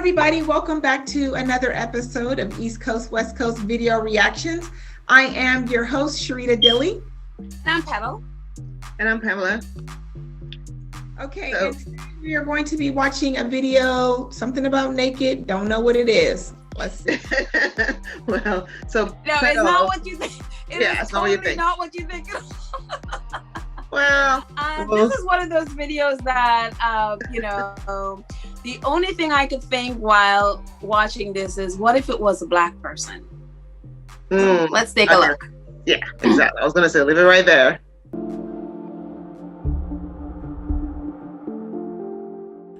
everybody. Welcome back to another episode of East Coast, West Coast Video Reactions. I am your host, Sharita Dilly. And I'm Petal. And I'm Pamela. Okay, and today we are going to be watching a video, something about naked. Don't know what it is. Let's see. Well, so no, it's not what you think. It's not what you think. Not what you think. Well, this is one of those videos that, the only thing I could think while watching this is, what if it was a black person? So let's take a look. Yeah, exactly. I was going to say, leave it right there.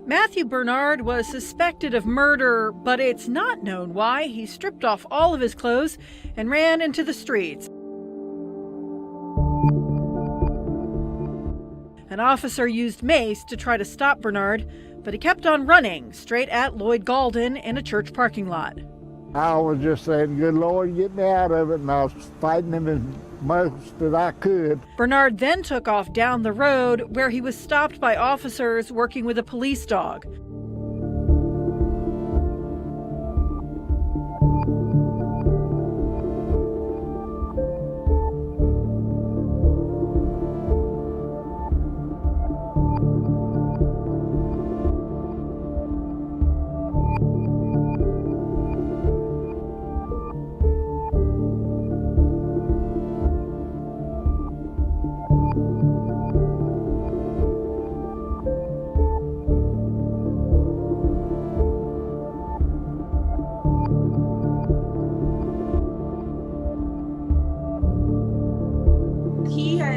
Matthew Bernard was suspected of murder, but it's not known why he stripped off all of his clothes and ran into the streets. An officer used mace to try to stop Bernard, but he kept on running straight at Lloyd Galden in a church parking lot. I was just saying, good Lord, get me out of it, and I was fighting him as much as I could. Bernard then took off down the road, where he was stopped by officers working with a police dog.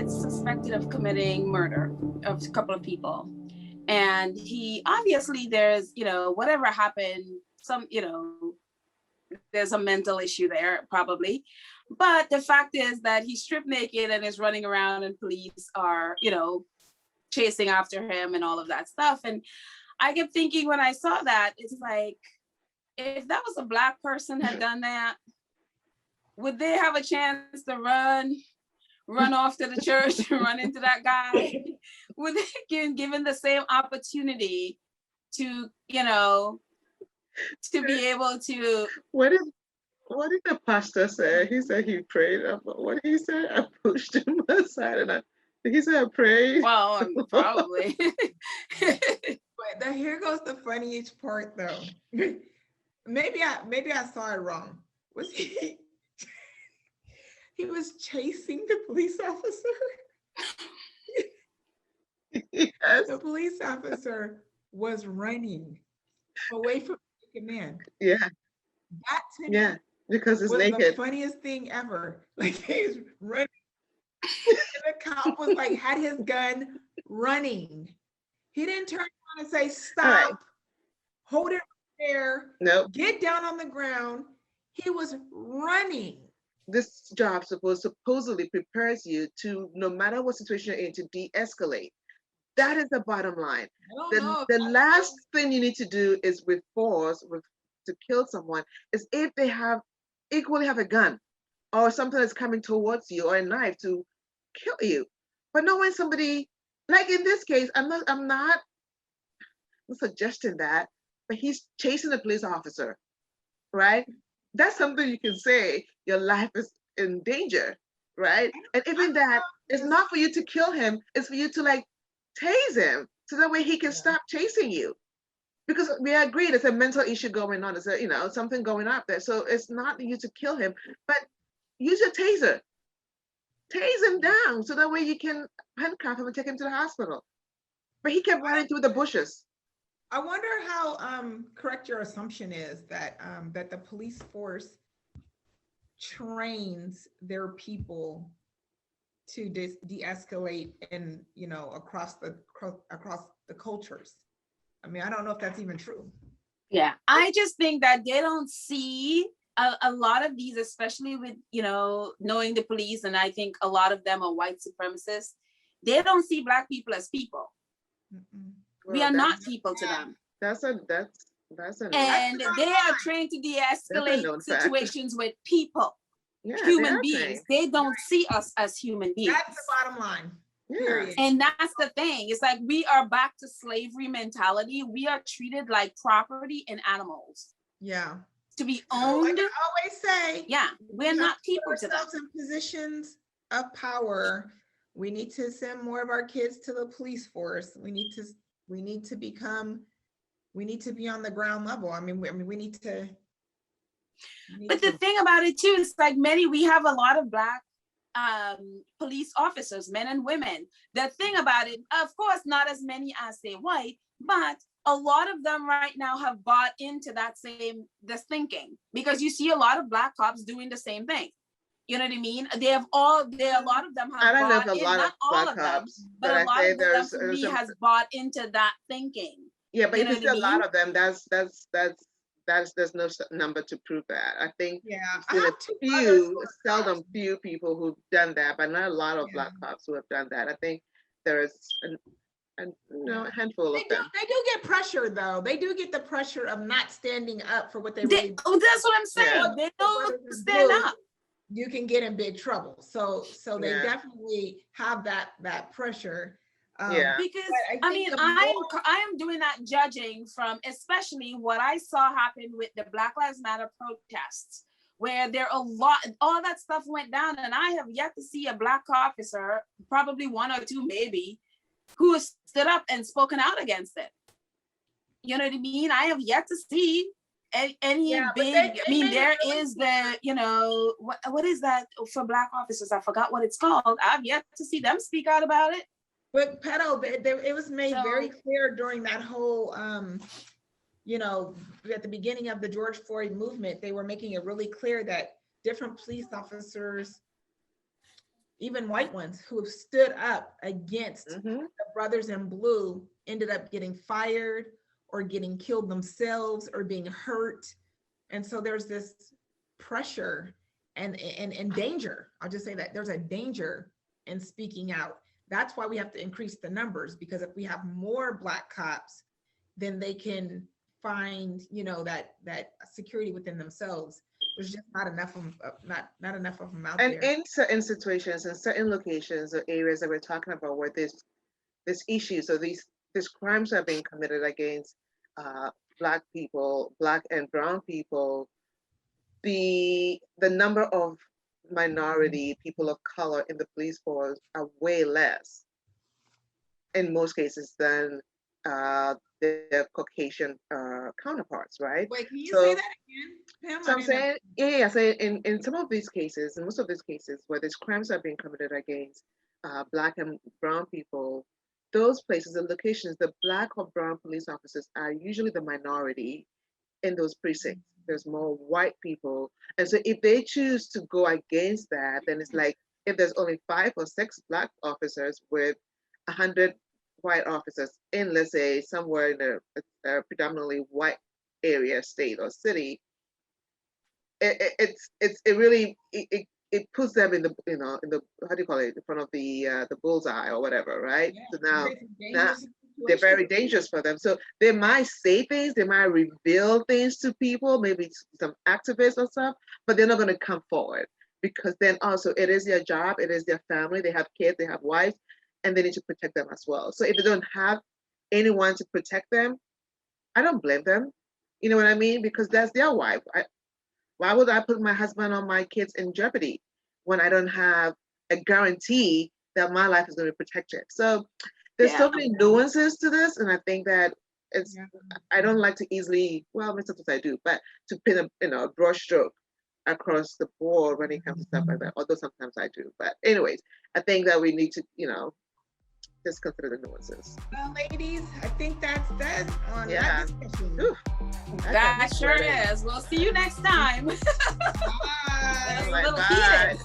Suspected of committing murder of a couple of people, and he obviously, there's whatever happened, there's a mental issue there probably, but the fact is that he's stripped naked and is running around and police are chasing after him and all of that stuff. And I kept thinking when I saw that, it's like, if that was a black person had done that, would they have a chance to run off to the church and run into that guy? Would they get given the same opportunity to, to be able to? What did the pastor say? He said he prayed. What did he say? I pushed him aside, and he said I prayed. Well, probably. But here goes the funniest part, though. Maybe I saw it wrong. Was he? He was chasing the police officer. Yes. The police officer was running away from the man. Yeah. That to me because it's was naked. The funniest thing ever. Like, he's running. And the cop was like, had his gun running. He didn't turn around and say, stop, right. Hold it there. Nope. Get down on the ground. He was running. This job supposedly prepares you to, no matter what situation you're in, to de-escalate. That is the bottom line. The last thing you need to do is with force, to kill someone, is if they equally have a gun or something that's coming towards you or a knife to kill you. But no, when somebody, like in this case, I'm not suggesting that, but he's chasing a police officer, right? That's something you can say your life is in danger, right? And even that, it's not for you to kill him, it's for you to tase him so that way he can stop chasing you. Because we agree there's a mental issue going on, there's something going up there. So it's not you to kill him, but use your taser. Tase him down so that way you can handcuff him and take him to the hospital. But he kept running through the bushes. I wonder how correct your assumption is that that the police force trains their people to de-escalate and across the cultures. I mean, I don't know if that's even true. Yeah, I just think that they don't see a lot of these, especially with knowing the police, and I think a lot of them are white supremacists. They don't see black people as people. Mm-mm. We are not people to them. That's an and they are trained to de-escalate situations with people, human beings. They don't see us as human beings. That's the bottom line. Yeah. And that's the thing. It's like we are back to slavery mentality. We are treated like property and animals. Yeah. To be Like owned. I always say, Yeah, we're not people put to them. ourselves in positions of power. We need to send more of our kids to the police force. We need to be on the ground level. I mean, we need to. But the thing about it too is like we have a lot of Black police officers, men and women. The thing about it, of course, not as many as say white, but a lot of them right now have bought into this thinking, because you see a lot of Black cops doing the same thing. You know what I mean? A lot of them have I don't know if bought a in, lot not of all Black of them, cops, but a lot of them for me has bought into that thinking. Yeah, but You if know you see what I a lot mean? of them, there's no number to prove that. I think I there's have two brothers who are seldom cops. few people who've done that, but not a lot of Black cops who have done that. I think there is a handful of them. They do get pressure though. They do get the pressure of not standing up for what they really. That's what I'm saying. Yeah. They don't stand up. You can get in big trouble. So they Yeah. definitely have that pressure. Yeah. Because I I mean, think I am doing that judging from especially what I saw happen with the Black Lives Matter protests, where all that stuff went down, and I have yet to see a Black officer, probably one or two maybe, who has stood up and spoken out against it. You know what I mean? I have yet to see any big. There is the what is that for Black officers? I forgot what it's called. I've yet to see them speak out about it. But Petal, it was made very clear during that whole, at the beginning of the George Floyd movement, they were making it really clear that different police officers, even white ones who have stood up against the brothers in blue, ended up getting fired or getting killed themselves or being hurt. And so there's this pressure and danger. I'll just say that there's a danger in speaking out. That's why we have to increase the numbers, because if we have more Black cops, then they can find, that security within themselves. There's just not enough of them, not enough of them out there. And in certain situations, in certain locations or areas that we're talking about where this issue, so these crimes are being committed against Black people, Black and brown people, the number of minority people of color in the police force are way less in most cases than their Caucasian counterparts, right? Wait, can you say that again, Pam? So I'm saying, so in some of these cases, in most of these cases where these crimes are being committed against Black and brown people, those places, the locations, the Black or brown police officers are usually the minority in those precincts. There's more white people. And so if they choose to go against that, then it's like if there's only 5 or 6 Black officers with 100 white officers in, let's say, somewhere in a predominantly white area, state or city, it puts them in the how do you call it, in front of the bullseye or whatever, right? So now they're very dangerous for them. So they might say things, they might reveal things to people, maybe some activists or stuff, but they're not going to come forward, because then also it is their job, it is their family, they have kids, they have wives, and they need to protect them as well. So if they don't have anyone to protect them, I don't blame them. You know what I mean? Because that's their wife. Why would I put my husband or my kids in jeopardy when I don't have a guarantee that my life is going to be protected? So there's so many nuances to this, and I think that I don't like to easily, well, sometimes I do, but to pin a brush stroke across the board when it comes to stuff like that, although sometimes I do. But anyways, I think that we need to, just consider the nuances. Well, ladies, I think that's that on that discussion. That sure is. We'll see you next time. Bye. That's a little heated.